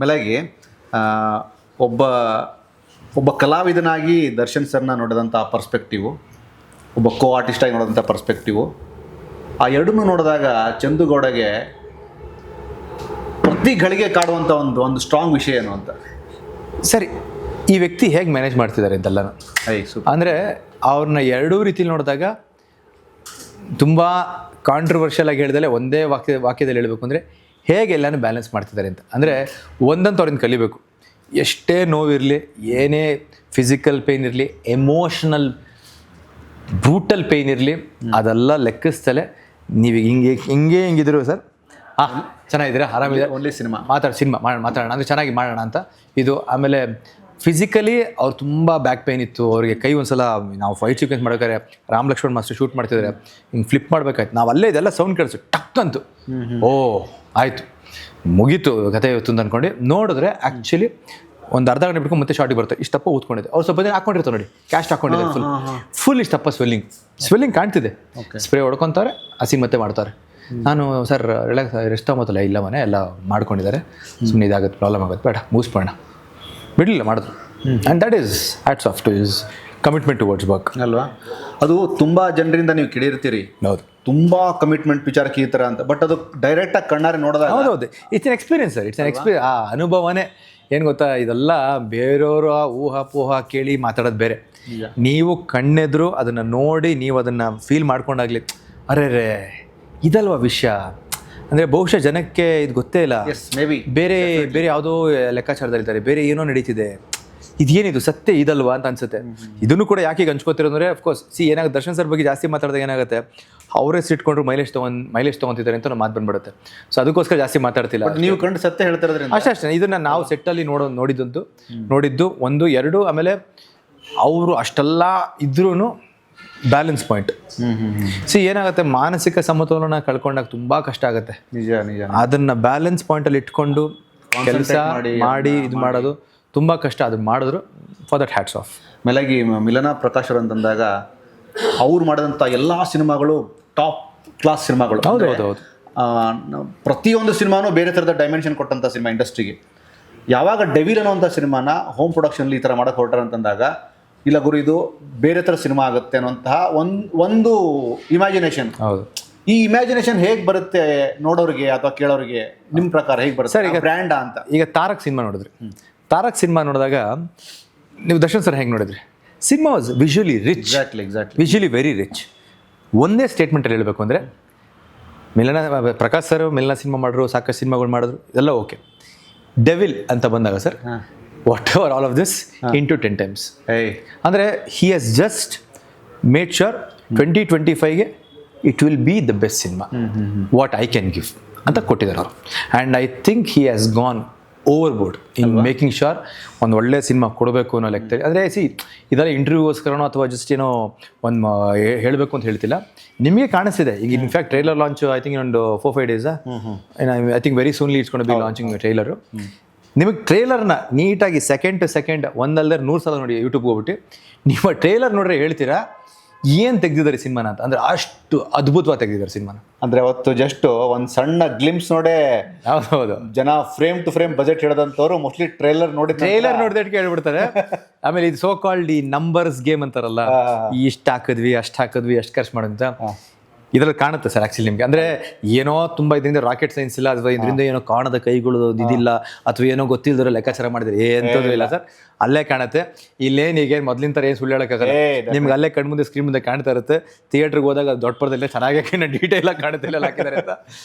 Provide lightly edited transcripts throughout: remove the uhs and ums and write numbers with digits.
ಮೇಲಾಗಿ ಒಬ್ಬ ಒಬ್ಬ ಕಲಾವಿದನಾಗಿ ದರ್ಶನ್ ಸರ್ನ ನೋಡಿದಂಥ ಪರ್ಸ್ಪೆಕ್ಟಿವು, ಒಬ್ಬ ಕೋ ಆರ್ಟಿಸ್ಟಾಗಿ ನೋಡಿದಂಥ ಪರ್ಸ್ಪೆಕ್ಟಿವು, ಆ ಎರಡನ್ನೂ ನೋಡಿದಾಗ ಚಂದುಗೌಡಗೆ ಪ್ರತಿ ಗಳಿಗೆ ಕಾಡುವಂಥ ಒಂದು ಸ್ಟ್ರಾಂಗ್ ವಿಷಯ ಏನು ಅಂತ. ಸರಿ, ಈ ವ್ಯಕ್ತಿ ಹೇಗೆ ಮ್ಯಾನೇಜ್ ಮಾಡ್ತಿದ್ದಾರೆ ಅಂತೆಲ್ಲನೂ ಅಂದರೆ ಅವ್ರನ್ನ ಎರಡೂ ರೀತಿಲಿ ನೋಡಿದಾಗ ತುಂಬ ಕಾಂಟ್ರವರ್ಷಿಯಲ್ ಆಗಿ ಹೇಳಿದಲೆ ಒಂದೇ ವಾಕ್ಯದಲ್ಲಿ ಹೇಳಬೇಕು ಅಂದರೆ ಹೇಗೆ ಎಲ್ಲನೂ ಬ್ಯಾಲೆನ್ಸ್ ಮಾಡ್ತಿದ್ದಾರೆ ಅಂತ. ಅಂದರೆ ಒಂದಂತ ಅವ್ರಿಂದ ಕಲಿಬೇಕು. ಎಷ್ಟೇ ನೋವಿರಲಿ, ಏನೇ ಫಿಸಿಕಲ್ ಪೇಯ್ನ್ ಇರಲಿ, ಎಮೋಷ್ನಲ್ ಬ್ರೂಟಲ್ ಪೇಯ್ನ್ ಇರಲಿ, ಅದೆಲ್ಲ ಲೆಕ್ಕಿಸ್ತಲೇ ನೀವು ಹಿಂಗಿದ್ರು ಸರ್ ಚೆನ್ನಾಗಿದ್ದೀರಾ, ಆರಾಮಿದೆ, ಓನ್ಲಿ ಸಿನಿಮಾ ಮಾತಾಡೋಣ ಅಂದರೆ ಚೆನ್ನಾಗಿ ಮಾಡೋಣ ಅಂತ ಇದು. ಆಮೇಲೆ ಫಿಸಿಕಲಿ ಅವ್ರು ತುಂಬ ಬ್ಯಾಕ್ ಪೇಯ್ನ್ ಇತ್ತು ಅವ್ರಿಗೆ. ಕೈ ಒಂದ್ಸಲ ನಾವು ಫೈಟ್ ಸೀಕ್ವೆನ್ಸ್ ಮಾಡ್ಬೇಕಾದ್ರೆ ರಾಮ್ ಲಕ್ಷ್ಮಣ್ ಮಾಸ್ಟರ್ ಶೂಟ್ ಮಾಡ್ತಿದ್ದಾರೆ, ಹಿಂಗೆ ಫ್ಲಿಪ್ ಮಾಡ್ಬೇಕಾಯ್ತು, ನಾವು ಅಲ್ಲೇ ಇದೆಲ್ಲ ಸೌಂಡ್ ಕೇಳಿಸು ಟಕ್ ಅಂತು. ಓ ಆಯಿತು ಮುಗೀತು ಕತೆ ಇವತ್ತು ಅಂತ ಅಂದ್ಕೊಂಡು ನೋಡಿದ್ರೆ ಆ್ಯಕ್ಚುಲಿ ಒಂದು ಅರ್ಧ ಗಂಟೆ ಬಿಟ್ಕೊಂಡು ಮತ್ತೆ ಶಾರ್ಟಿಗೆ ಬರ್ತಾರೆ. ಇಷ್ಟಪ್ಪ ಊದ್ಕೊಂಡಿದೆ, ಅವ್ರು ಸ್ವಲ್ಪ ದಿನ ಹಾಕೊಂಡಿರ್ತಾರೆ ನೋಡಿ, ಕ್ಯಾಸ್ಟ್ ಹಾಕೊಂಡಿದ್ದಾರೆ, ಫುಲ್ ಇಷ್ಟಪ್ಪ ಸ್ವೆಲ್ಲಿಂಗ್ ಕಾಣ್ತಿದೆ. ಸ್ಪ್ರೇ ಹೊಡ್ಕೊತಾರೆ, ಹಸಿ ಮತ್ತೆ ಮಾಡ್ತಾರೆ. ನಾನು ಸರ್ ರೆಸ್ಟ್ ತಗೋತಲ್ಲ, ಇಲ್ಲ ಮನೆ ಎಲ್ಲ ಮಾಡ್ಕೊಂಡಿದ್ದಾರೆ, ಸುಮ್ಮನೆ ಇದಾಗುತ್ತೆ, ಪ್ರಾಬ್ಲಮ್ ಆಗುತ್ತೆ, ಬೇಡ ಮುಗಿಸ್ಬೋಣ, ಬಿಡಲಿಲ್ಲ ಮಾಡಿದ್ರು. And that is hats off two is commitment towards work ಅಲ್ವಾ. ಅದು ತುಂಬ ಜನರಿಂದ ನೀವು ಕೇಳಿರ್ತೀರಿ, ಹೌದು, ತುಂಬ ಕಮಿಟ್ಮೆಂಟ್ ವಿಚಾರಕ್ಕೆ ಈ ಥರ ಅಂತ. ಬಟ್ ಅದು ಡೈರೆಕ್ಟಾಗಿ ಕಣ್ಣಾರೆ ನೋಡಿದಾಗ ಹೌದು, it's an experience sir, it's an experience. ಆ ಅನುಭವನೇ ಏನು ಗೊತ್ತಾ, ಇದೆಲ್ಲ ಬೇರೆಯವರು ಊಹಾಪೋಹ ಕೇಳಿ ಮಾತಾಡೋದು ಬೇರೆ. ನೀವು ಕಣ್ಣೆದ್ರು ಅದನ್ನು ನೋಡಿ ನೀವು ಅದನ್ನು ಫೀಲ್ ಮಾಡ್ಕೊಂಡಾಗ್ಲಿ, ಅರೆ ರೇ ಇದಲ್ವಾ ವಿಷಯ ಅಂದರೆ ಬಹುಶಃ ಜನಕ್ಕೆ ಇದು ಗೊತ್ತೇ ಇಲ್ಲ, ಬೇರೆ ಬೇರೆ ಯಾವುದೋ ಲೆಕ್ಕಾಚಾರದಲ್ಲಿದ್ದಾರೆ, ಬೇರೆ ಏನೋ ನಡೀತಿದೆ, ಇದೇನಿದು ಸತ್ಯ ಇದಲ್ವಾ ಅಂತ ಅನ್ಸುತ್ತೆ. ಇದನ್ನು ಕೂಡ ಯಾಕೆ ಅನ್ಸ್ಕೋತಿರೋದ್ರೆ ಅಫ್ಕೋರ್ಸ್ ಏನಾಗುತ್ತೆ, ದರ್ಶನ್ ಸರ್ ಬಗ್ಗೆ ಜಾಸ್ತಿ ಮಾತಾಡಿದಾಗ ಏನಾಗುತ್ತೆ, ಅವರೇ ಸಿಟ್ಕೊಂಡ್ರು ಮೈಲೇಜ್ ತೊಗೊತಿದ್ದಾರೆ ಅಂತ ಮಾತು ಬಂದ್ಬಿಡುತ್ತೆ. ಸೊ ಅದಕ್ಕೋಸ್ಕರ ಜಾಸ್ತಿ ಮಾತಾಡ್ತಿಲ್ಲ. ನೀವು ಕಂಡು ಸತ್ಯ ಹೇಳ್ತಿರೋದ್ರಿಂದ ಅಷ್ಟೇ. ಇದನ್ನು ನಾವು ಸೆಟ್ಟಲ್ಲಿ ನೋಡಿದ್ದು ಒಂದು ಎರಡು. ಆಮೇಲೆ ಅವರು ಅಷ್ಟೆಲ್ಲ ಇದ್ರೂ ಬ್ಯಾಲೆನ್ಸ್ ಪಾಯಿಂಟ್. ಏನಾಗುತ್ತೆ, ಮಾನಸಿಕ ಸಮತೋಲನ ಕಳ್ಕೊಂಡಾಗ ತುಂಬ ಕಷ್ಟ ಆಗುತ್ತೆ. ನಿಜ. ಅದನ್ನ ಬ್ಯಾಲೆನ್ಸ್ ಪಾಯಿಂಟಲ್ಲಿ ಇಟ್ಕೊಂಡು ಕೆಲಸ ಮಾಡಿ ಇದು ಮಾಡೋದು ತುಂಬ ಕಷ್ಟ. ಅದನ್ನ ಮಾಡಿದ್ರು, ಫಾರ್ ದಟ್ ಹ್ಯಾಟ್ಸ್ ಆಫ್. ಮೇಲಾಗಿ ಮಿಲನ ಪ್ರಕಾಶ್ ಅವರು ಅಂತಂದಾಗ ಅವ್ರು ಮಾಡಿದಂಥ ಎಲ್ಲ ಸಿನಿಮಾಗಳು ಟಾಪ್ ಕ್ಲಾಸ್ ಸಿನಿಮಾಗಳು. ಹೌದು. ಪ್ರತಿಯೊಂದು ಸಿನಿಮಾನೂ ಬೇರೆ ಥರದ ಡೈಮೆನ್ಷನ್ ಕೊಟ್ಟಂಥ ಸಿನಿಮಾ ಇಂಡಸ್ಟ್ರಿಗೆ. ಯಾವಾಗ ಡೆವಿಲ್ ಅನ್ನೋಂಥ ಸಿನಿಮಾನ ಹೋಮ್ ಪ್ರೊಡಕ್ಷನ್ಲಿ ಈ ಥರ ಮಾಡೋಕ್ಕೆ ಹೊರಟಾರೆ ಅಂತಂದಾಗ, ಇಲ್ಲ ಗುರು ಇದು ಬೇರೆ ಥರ ಸಿನಿಮಾ ಆಗುತ್ತೆ ಅನ್ನೋಂತಹ ಒಂದು ಇಮ್ಯಾಜಿನೇಷನ್. ಹೌದು. ಈ ಇಮ್ಯಾಜಿನೇಷನ್ ಹೇಗೆ ಬರುತ್ತೆ ನೋಡೋರಿಗೆ ಅಥವಾ ಕೇಳೋರಿಗೆ, ನಿಮ್ಮ ಪ್ರಕಾರ ಹೇಗೆ ಬರುತ್ತೆ ಸರ್? ಈಗ ಬ್ರ್ಯಾಂಡ್ ಅಂತ, ಈಗ ತಾರಕ್ ಸಿನಿಮಾ ನೋಡಿದ್ರಿ, ತಾರಕ್ ಸಿನಿಮಾ ನೋಡಿದಾಗ ನೀವು ದರ್ಶನ್ ಸರ್ ಹೆಂಗೆ ನೋಡಿದ್ರಿ? Cinema was visually rich, exactly visually very rich. ಒಂದೇ ಸ್ಟೇಟ್ಮೆಂಟಲ್ಲಿ ಹೇಳಬೇಕು ಅಂದರೆ, ಪ್ರಕಾಶ್ ಸರ್ ಮಿಲನ ಸಿನಿಮಾ ಮಾಡಿದ್ರು, ಸಾಕಷ್ಟು ಸಿನಿಮಾಗಳು ಮಾಡಿದ್ರು, ಇದೆಲ್ಲ ಓಕೆ. ಡೆವಿಲ್ ಅಂತ ಬಂದಾಗ sir, whatever all of this into 10 times. ಅಂದರೆ he has just made sure 2025ಗೆ it will be the best cinema what I can give ಅಂತ ಕೊಟ್ಟಿದ್ದಾರೆ ಅವರು. And I think he has gone overboard in making sure ಒಂದು ಒಳ್ಳೆ cinema ಕೊಡಬೇಕು ಅನ್ನೋ ಲೆಕ್ಕದಲ್ಲಿ. ಅಂದರೆ ಇದೆಲ್ಲ ಇಂಟರ್ವ್ಯೂಗೋಸ್ಕರನೋ ಅಥವಾ ಜಸ್ಟ್ ಏನೋ ಒಂದು ಹೇಳಬೇಕು ಅಂತ ಹೇಳ್ತಿಲ್ಲ, ನಿಮಗೆ ಕಾಣಿಸ್ತಿದೆ. ಈಗ in fact trailer launch I think ಇನ್ನೊಂದು 4-5 days. I think very soonly it's gonna be launching trailer. ನಿಮಗೆ ಟ್ರೈಲರ್ನ ನೀಟಾಗಿ ಸೆಕೆಂಡ್ ಟು ಸೆಕೆಂಡ್ ಒಂದಲ್ಲದೆ 100 ಸಲ ನೋಡಿ ಯೂಟ್ಯೂಬ್ಗೆ ಹೋಗ್ಬಿಟ್ಟು ನಿಮ್ಮ ಟ್ರೈಲರ್ ನೋಡ್ರೆ ಹೇಳ್ತೀರಾ ಏನು ತೆಗೆದಿದ್ದಾರೆ ಸಿನಿಮಾನ ಅಂತ. ಅಂದರೆ ಅಷ್ಟು ಅದ್ಭುತವಾಗಿ ತೆಗೆದಿದ್ದಾರೆ ಸಿನಿಮಾನ. ಅಂದರೆ ಅವತ್ತು ಜಸ್ಟ್ ಒಂದು ಸಣ್ಣ ಗ್ಲಿಮ್ಸ್ ನೋಡೇ ಹೌದು ಜನ ಫ್ರೇಮ್ ಟು ಫ್ರೇಮ್ ಬಜೆಟ್ ಹಿಡಿದಂಥವ್ರು ಮೋಸ್ಟ್ಲಿ ಟ್ರೈಲರ್ ನೋಡಿದಟ್ಟು ಕೇಳ್ಬಿಡ್ತಾರೆ. ಆಮೇಲೆ ಇದು ಸೋ ಕಾಲ್ಡ್ ಈ ನಂಬರ್ಸ್ ಗೇಮ್ ಅಂತಾರಲ್ಲ, ಇಷ್ಟು ಹಾಕಿದ್ವಿ ಅಷ್ಟು ಖರ್ಚು ಮಾಡೋಂತ ಇದರಲ್ಲಿ ಕಾಣುತ್ತೆ ಸರ್ ಆ್ಯಕ್ಚುಲಿ ನಿಮಗೆ. ಅಂದರೆ ಏನೋ ತುಂಬ ಇದರಿಂದ ರಾಕೆಟ್ ಸೈನ್ಸ್ ಇಲ್ಲ, ಅಥವಾ ಇದರಿಂದ ಏನೋ ಕಾಣದ ಕೈಗಳು ಇದಿಲ್ಲ, ಅಥವಾ ಏನೋ ಗೊತ್ತಿಲ್ಲದರೋ ಲೆಕ್ಕಾಚಾರ ಮಾಡಿದ್ರೆ ಎಂಥದ್ದು ಇಲ್ಲ ಸರ್. ಅಲ್ಲೇ ಕಾಣುತ್ತೆ. ಇಲ್ಲೇನು ಈಗ ಮೊದಲಿನ ಥರ ಏನು ಸುಳ್ಳು ಹೇಳೋಕ್ಕಾಗಲ್ಲ, ನಿಮ್ಗೆ ಅಲ್ಲೇ ಕಣ್ಮುಂದೆ ಸ್ಕ್ರೀನ್ ಮುಂದೆ ಕಾಣ್ತಾ ಇರುತ್ತೆ. ಥಿಯೇಟ್ರಿಗೆ ಹೋದಾಗ ದೊಡ್ಡ ಪರದಲ್ಲೇ ಚೆನ್ನಾಗಿ ಡೀಟೇಲಾಗಿ ಕಾಣುತ್ತೆ ಇಲ್ಲ ಹಾಕಿದ್ದಾರೆ ಅಂತ.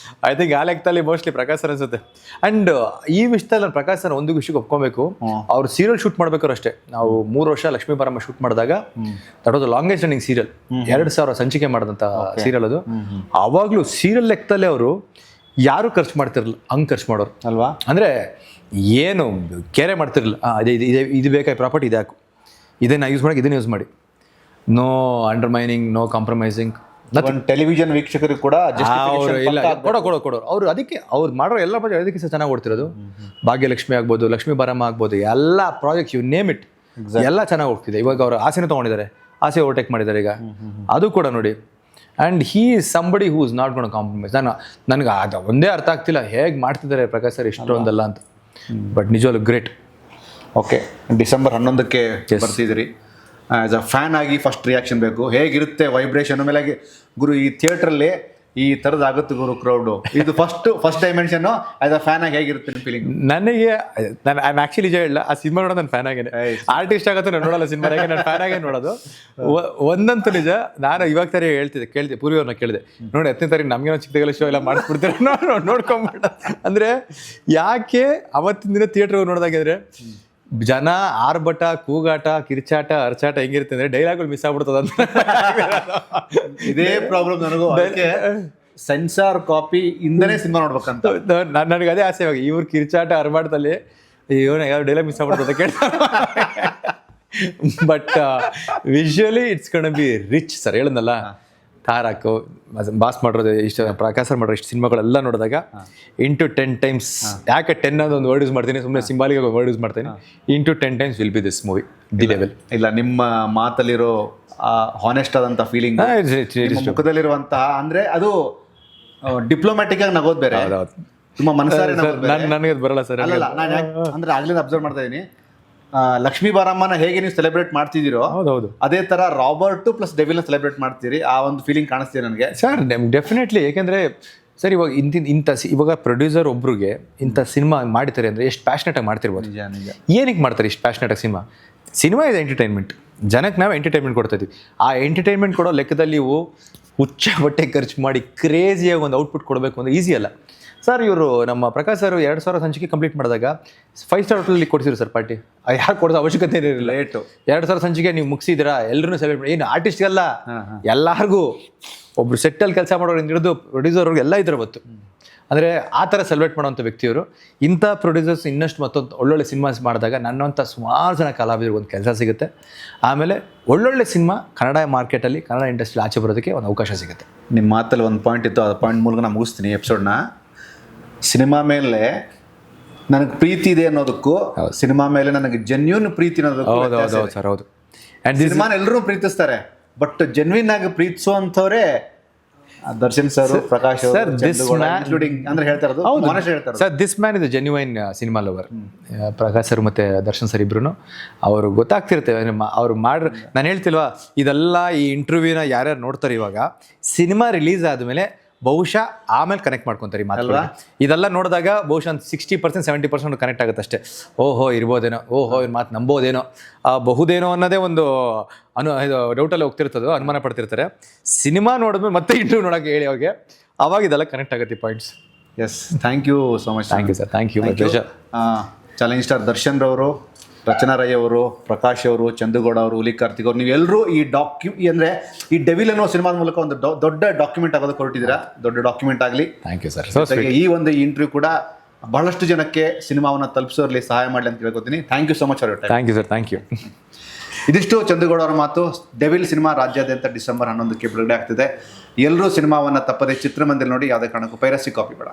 ಐ ಥಿಂಕ್ ಆ ಲೆಕ್ಕದಲ್ಲಿ ಮೋಸ್ಟ್ಲಿ ಪ್ರಕಾಶ್ ಸರ್ ಅನ್ಸುತ್ತೆ. ಆ್ಯಂಡ್ ಈ ವಿಷಯದಲ್ಲಿ ನಾನು ಪ್ರಕಾಶ್ ಸರ್ ಒಂದು ವಿಷಯಕ್ಕೆ ಒಪ್ಕೊಬೇಕು, ಅವ್ರು ಸೀರಿಯಲ್ ಶೂಟ್ ಮಾಡ್ಬೇಕಾದ್ರು ಅಷ್ಟೇ. ನಾವು 3 ವರ್ಷ ಲಕ್ಷ್ಮೀ ಬಾರಮ್ಮ ಶೂಟ್ ಮಾಡಿದಾಗ, that was the longest running serial, 2000 ಸಂಚಿಕೆ ಮಾಡಿದಂಥ ಸೀರಿಯಲ್ ಅದು. ಆವಾಗಲೂ ಸೀರಿಯಲ್ ಲೆಕ್ಕದಲ್ಲೇ ಅವರು ಯಾರು ಖರ್ಚು ಮಾಡ್ತಿರಲಿಲ್ಲ, ಹಂಗೆ ಖರ್ಚು ಮಾಡೋರು ಅಲ್ವಾ. ಅಂದರೆ ಏನು ಕೇರೆ ಮಾಡ್ತಿರಲಿಲ್ಲ. ಇದು ಬೇಕಾಗಿ ಪ್ರಾಪರ್ಟಿ ಇದು ಹಾಕು, ಇದನ್ನು ಯೂಸ್ ಮಾಡಿ, ಇದನ್ನು ಯೂಸ್ ಮಾಡಿ, ನೋ ಅಂಡರ್ಮೈನಿಂಗ್, ನೋ ಕಾಂಪ್ರಮೈಸಿಂಗ್. ಟೆಲಿವಿಷನ್ ವೀಕ್ಷಕರು ಕೂಡ ಇಲ್ಲ ಕೊಡೋರು ಅವರು. ಅದಕ್ಕೆ ಅವ್ರು ಮಾಡೋ ಎಲ್ಲ ಪ್ರಾಜೆಕ್ಟ್ ಅದಕ್ಕೆ ಸಹ ಚೆನ್ನಾಗಿ ಓಡ್ತಿರೋದು. ಭಾಗ್ಯಲಕ್ಷ್ಮಿ ಆಗ್ಬೋದು, ಲಕ್ಷ್ಮೀ ಬಾರಮ್ಮ ಆಗ್ಬೋದು, ಎಲ್ಲ ಪ್ರಾಜೆಕ್ಟ್ಸ್ ಯು ನೇಮ್ ಇಟ್ ಎಲ್ಲ ಚೆನ್ನಾಗಿ ಹೋಗ್ತಿದೆ. ಇವಾಗ ಅವರು ಆಸೆನೂ ತೊಗೊಂಡಿದ್ದಾರೆ, ಆಸೆ ಓವರ್ಟೇಕ್ ಮಾಡಿದ್ದಾರೆ ಈಗ, ಅದು ಕೂಡ ನೋಡಿ. And he is somebody who is not gone compromise. ನನಗೆ ಅದು ಒಂದೇ ಅರ್ಥ ಆಗ್ತಿಲ್ಲ, ಹೇಗೆ ಮಾಡ್ತಿದ್ದಾರೆ ಪ್ರಕಾಶ್ ಸರ್ ಇಷ್ಟೊಂದಲ್ಲ ಅಂತ. ಬಟ್ ನಿಜವಾಗ್ಲೂ ಗ್ರೇಟ್. ಓಕೆ, ಡಿಸೆಂಬರ್ 11ಕ್ಕೆ ಬರ್ತಿದ್ದೀರಿ. ಆ್ಯಸ್ ಅ ಫ್ಯಾನ್ ಆಗಿ ಫಸ್ಟ್ ರಿಯಾಕ್ಷನ್ ಬೇಕು. ಹೇಗಿರುತ್ತೆ ವೈಬ್ರೇಷನ್? ಆಮೇಲೆ ಗುರು ಈ ಥಿಯೇಟ್ರಲ್ಲಿ ಈ ಥರದ್ದು ಆಗುತ್ತೆ ಗುರು ಕ್ರೌಡು, ಇದು first dimension. As a fan ಆಗಿ ಹೇಗಿರುತ್ತೆ ನಿಮ್ಮ ಫೀಲಿಂಗ್? ನನಗೆ ನಾನು ಆ್ಯಕ್ಚುಲಿ ಇಲ್ಲ ಆ ಸಿನಿಮಾ ನೋಡೋದು ನಾನು ಫ್ಯಾನ್ ಆಗೇನೆ. ಆರ್ಟಿಸ್ಟ್ ಆಗುತ್ತೆ ನಾನು ನೋಡಲ್ಲ ಸಿನಿಮಾ, ನಾನು ಫ್ಯಾನ್ ಆಗೇ ನೋಡೋದು. ಒಂದಂತೂ ನಿಜ, ನಾನು ಇವಾಗ ತರ ಕೇಳ್ತಿದ್ದೆ ಪೂರ್ವಿಯವ್ರನ್ನ ಕೇಳಿದೆ, ನೋಡಿ 10ನೇ ತಾರೀಕು ನಮ್ಗೇನೋ ಚಿಕ್ಕದಾಗೆಲ್ಲ ಶೋ ಎಲ್ಲ ಮಾಡಿಸ್ಬಿಡ್ತೀರ ನೋಡ್ಕೊಂಬಿಡ ಅಂದ್ರೆ. ಯಾಕೆ ಅವತ್ತಿನ ದಿನ ಥಿಯೇಟರ್ ನೋಡಿದಾಗಿದ್ರೆ ಜನ ಆರ್ಭಟ, ಕೂಗಾಟ, ಕಿರ್ಚಾಟ, ಅರ್ಚಾಟ ಹೆಂಗಿರುತ್ತೆ ಅಂದ್ರೆ ಡೈಲಾಗ್ಗಳು ಮಿಸ್ ಆಗ್ಬಿಡ್ತದ ಅಂತ. ಇದೇ ಪ್ರಾಬ್ಲಮ್ ನನಗೂ. ಸೆನ್ಸಾರ್ ಕಾಪಿ ಇಂದನೇ ಸಿನಿಮಾ ನೋಡ್ಬೇಕಂತ ನನಗೆ ಅದೇ ಆಸೆ. ಇವಾಗ ಇವ್ರ ಕಿರ್ಚಾಟ ಅರ್ಬಾಟದಲ್ಲಿ ಇವನ ಯಾವ ಡೈಲಾಗ್ ಮಿಸ್ ಆಗ್ಬಿಡ್ತದೆ ಕೇಳ್ತಾರೆ. But visually it's gonna be rich sir. ಹೇಳದ್ನಲ್ಲ, ತಾರಾಕು ಬಾಸ್ ಮಾಡಿರೋದು ಇಷ್ಟು, ಪ್ರಕಾಶ್ ಸರ್ ಮಾಡಿರೋ ಇಷ್ಟು ಸಿನಿಮಾಗಳೆಲ್ಲ ನೋಡಿದಾಗ ಇಂಟು 10 times, ಯಾಕೆ 10 ಅನ್ನೋದು ವರ್ಡ್ ಯೂಸ್ ಮಾಡ್ತೀನಿ, ಸುಮ್ಮನೆ ಸಿಂಬಾಲಿಕ್ ವರ್ಡ್ ಯೂಸ್ ಮಾಡ್ತೀನಿ, into 10 times will be this movie the level. ಇಲ್ಲ, ನಿಮ್ಮ ಮಾತಲ್ಲಿರೋ ಹಾನೆಸ್ಟ್ ಆದಂಥ ಫೀಲಿಂಗ್, ಮುಖದಲ್ಲಿರುವಂತಹ, ಅಂದ್ರೆ ಅದು ಡಿಪ್ಲೊಮ್ಯಾಟಿಕ್ ಆಗಿ ನಗೋದು ಬೇರೆ, ತುಂಬಾ ಮನಸಾರೆ ನನಗೆ ಬರಲ್ಲ ಸರ್. ಅಲ್ಲ, ನಾನು ಅಂದ್ರೆ ಆಗ್ಲಿಂದ ಅಬ್ಸರ್ವ್ ಮಾಡ್ತಾ ಇದೀನಿ, ಲಕ್ಷ್ಮೀ ಬಾರಮ್ಮನ ಹೇಗೆ ನೀವು ಸೆಲೆಬ್ರೇಟ್ ಮಾಡ್ತಿದ್ದೀರೋ ಅದೇ ತರ ರಾಬರ್ಟ್ ಪ್ಲಸ್ ಡೆವಿಲ್ನ ಸೆಲೆಬ್ರೇಟ್ ಮಾಡ್ತೀರಿ. ಆ ಒಂದು ಫೀಲಿಂಗ್ ಕಾಣಿಸ್ತೀರಿ ನನಗೆ ಸರ್. ಡೆಫಿನೆಟ್ಲಿ. ಯಾಕೆಂದ್ರೆ ಸರ್ ಇವಾಗ ಇವಾಗ ಪ್ರೊಡ್ಯೂಸರ್ ಒಬ್ರಿಗೆ ಇಂಥ ಸಿನಿಮಾ ಮಾಡ್ತಾರೆ ಅಂದ್ರೆ ಎಷ್ಟು ಪ್ಯಾಷನೇಟ್ ಆಗಿ ಮಾಡ್ತಿರ್ಬೋದು. ಏನಕ್ಕೆ ಮಾಡ್ತಾರೆ ಇಷ್ಟು ಪ್ಯಾಷನೇಟ್ ಆಗಿ ಸಿನಿಮಾ ಇದೆ ಎಂಟರ್ಟೈನ್ಮೆಂಟ್, ಜನಕ್ಕೆ ನಾವು ಎಂಟರ್ಟೈನ್ಮೆಂಟ್ ಕೊಡ್ತಾ ಇದೀವಿ. ಆ ಎಂಟರ್ಟೈನ್ಮೆಂಟ್ ಕೊಡೋ ಲೆಕ್ಕದಲ್ಲಿ ನೀವು ಹುಚ್ಚ ಬಟ್ಟೆ ಖರ್ಚು ಮಾಡಿ ಕ್ರೇಜಿಯಾಗಿ ಒಂದು ಔಟ್ಪುಟ್ ಕೊಡಬೇಕು ಅಂದ್ರೆ ಈಸಿ ಅಲ್ಲ ಸರ್. ಇವರು ನಮ್ಮ ಪ್ರಕಾಶ್ ಸರ್ 2000 ಸಂಚಿಕೆ ಕಂಪ್ಲೀಟ್ ಮಾಡಿದಾಗ 5 ಸ್ಟಾರ್ ಹೋಟೆಲಲ್ಲಿ ಕೊಡ್ಸಿದ್ರು ಸರ್ ಪಾರ್ಟಿ. ಯಾರು ಕೊಡೋದು ಅವಶ್ಯಕತೆ ಇರಲಿಲ್ಲ. 2000 ಸಂಚಿಕೆ ನೀವು ಮುಗಿಸಿದ್ರಾ, ಎಲ್ಲರೂ ಸೆಲೆಬ್ರೇಟ್ ಮಾಡಿ. ಏನು ಆರ್ಟಿಸ್ಟ್ಗೆಲ್ಲ, ಎಲ್ಲರಿಗೂ ಒಬ್ರು ಸೆಟ್ಟಲ್ಲಿ ಕೆಲಸ ಮಾಡೋರು ಹಿಡಿದು ಪ್ರೊಡ್ಯೂಸರ್ವ್ರಿಗೆ ಎಲ್ಲ ಇದ್ರ ಗೊತ್ತು. ಅಂದರೆ ಆ ಥರ ಸೆಲೆಬ್ರೇಟ್ ಮಾಡೋವಂಥ ವ್ಯಕ್ತಿಯವರು. ಇಂಥ ಪ್ರೊಡ್ಯೂಸರ್ಸ್ ಇನ್ನಷ್ಟು ಮತ್ತೊಂದು ಒಳ್ಳೊಳ್ಳೆ ಸಿನಿಮಾಸ್ ಮಾಡಿದಾಗ ನನ್ನಂಥ ಸುಮಾರು ಜನ ಕಲಾವಿದರಿಗೆ ಒಂದು ಕೆಲಸ ಸಿಗುತ್ತೆ. ಆಮೇಲೆ ಒಳ್ಳೊಳ್ಳೆ ಸಿನಿಮಾ ಕನ್ನಡ ಮಾರ್ಕೆಟಲ್ಲಿ, ಕನ್ನಡ ಇಂಡಸ್ಟ್ರಿ ಆಚೆ ಬರೋದಕ್ಕೆ ಒಂದು ಅವಕಾಶ ಸಿಗುತ್ತೆ. ನಿಮ್ಮ ಮಾತಲ್ಲಿ ಒಂದು ಪಾಯಿಂಟ್ ಇತ್ತು, ಆ ಪಾಯಿಂಟ್ ಮೂಲಕ ನಾನು ಮುಗಿಸ್ತೀನಿ ಎಪಿಸೋಡ್ನ. ಸಿನಿಮಾ ಮೇಲೆ ನನಗೆ ಪ್ರೀತಿ ಇದೆ ಅನ್ನೋದಕ್ಕೂ, ಸಿನಿಮಾ ಮೇಲೆ ನನಗೆ ಜೆನ್ಯೂನ್ ಪ್ರೀತಿ ಅನ್ನೋದಕ್ಕೂ ಸರ್. ಹೌದು. ಸಿನಿಮಾನ ಎಲ್ಲರೂ ಪ್ರೀತಿಸ್ತಾರೆ, ಬಟ್ ಜೆನ್ಯೂನ್ ಆಗಿ ಪ್ರೀತಿಸುವಂಥವ್ರೆ ದರ್ಶನ್ ಸರ್, ಪ್ರಕಾಶ್ ಇನ್ಕ್ಲೂಡಿಂಗ್ ಅಂದ್ರೆ ಹೇಳ್ತಾ ಇರೋದು sir. This man is genuine cinema lover. Prakash sir ಮತ್ತೆ ದರ್ಶನ್ ಸರ್ ಇಬ್ರು ಅವರು ಗೊತ್ತಾಗ್ತಿರ್ತೇವೆ ಅವ್ರು ಮಾಡ್ರ. ನಾನು ಹೇಳ್ತಿಲ್ವಾ, ಇದೆಲ್ಲ ಈ ಇಂಟರ್ವ್ಯೂನ ಯಾರ್ಯಾರು ನೋಡ್ತಾರೆ ಇವಾಗ, ಸಿನಿಮಾ ರಿಲೀಸ್ ಆದಮೇಲೆ ಬಹುಶಃ ಆಮೇಲೆ ಕನೆಕ್ಟ್ ಮಾಡ್ಕೊತಾರೆ ಈ ಮಾತಲ್ಲ. ಇದೆಲ್ಲ ನೋಡಿದಾಗ ಬಹುಶಃ 60% 70% ಕನೆಕ್ಟ್ ಆಗುತ್ತೆ ಅಷ್ಟೇ. ಓಹೋ ಇರ್ಬೋದೇನೋ, ಓಹೋ ಇವ್ರ ಮಾತು ನಂಬೋದೇನೋ, ಬಹುದೇನೋ ಅನ್ನೋದೇ ಒಂದು ಇದು ಡೌಟಲ್ಲಿ ಹೋಗ್ತಿರ್ತದೋ, ಅನುಮಾನ ಪಡ್ತಿರ್ತಾರೆ. ಸಿನಿಮಾ ನೋಡಿದ್ಮೇಲೆ ಮತ್ತೆ ಇಂಟರ್ವ್ಯೂ ನೋಡೋಕೆ ಹೇಳಿ ಅವ್ರಿಗೆ, ಅವಾಗ ಇದೆಲ್ಲ ಕನೆಕ್ಟ್ ಆಗುತ್ತೆ points. Yes, thank you so much. Thank you sir. Thank you. Challenge star Darshan ರವರು, ರಚನಾ ರೈ ಅವರು, ಪ್ರಕಾಶ್ ಅವರು, ಚಂದುಗೌಡ ಅವರು, ಹುಲಿ ಕಾರ್ತಿಕ್ ಅವರು, ನೀವೆಲ್ಲರೂ ಈ ಅಂದರೆ ಈ ಡೆವಿಲ್ ಅನ್ನೋ ಸಿನಿಮಾದ ಮೂಲಕ ಒಂದು ದೊಡ್ಡ ಡಾಕ್ಯುಮೆಂಟ್ ಆಗೋದಕ್ಕೆ ಹೊರಟಿದ್ದೀರಾ. ದೊಡ್ಡ ಡಾಕ್ಯುಮೆಂಟ್ ಆಗಲಿ. Thank you sir. ಈ ಒಂದು ಇಂಟರ್ವ್ಯೂ ಕೂಡ ಬಹಳಷ್ಟು ಜನಕ್ಕೆ ಸಿನಿಮಾವನ್ನು ತಲುಪಿಸೋರಲ್ಲಿ ಸಹಾಯ ಮಾಡಲಿ ಅಂತ ಕೇಳ್ಕೊತೀನಿ. Thank you so much for your time. Thank you sir. Thank you. ಇದಿಷ್ಟು ಚಂದುಗೌಡ ಅವರ ಮಾತು. ಡೆವಿಲ್ ಸಿನಿಮಾ ರಾಜ್ಯಾದ್ಯಂತ ಡಿಸೆಂಬರ್ 11ಕ್ಕೆ ಬಿಡುಗಡೆ ಆಗ್ತಿದೆ. ಎಲ್ಲರೂ ಸಿನಿಮಾವನ್ನು ತಪ್ಪದೆ ಚಿತ್ರಮಂದಿರ ನೋಡಿ. ಯಾವುದೇ ಕಾರಣಕ್ಕೂ ಪೈರಸಿ ಕಾಪಿ ಬೇಡ.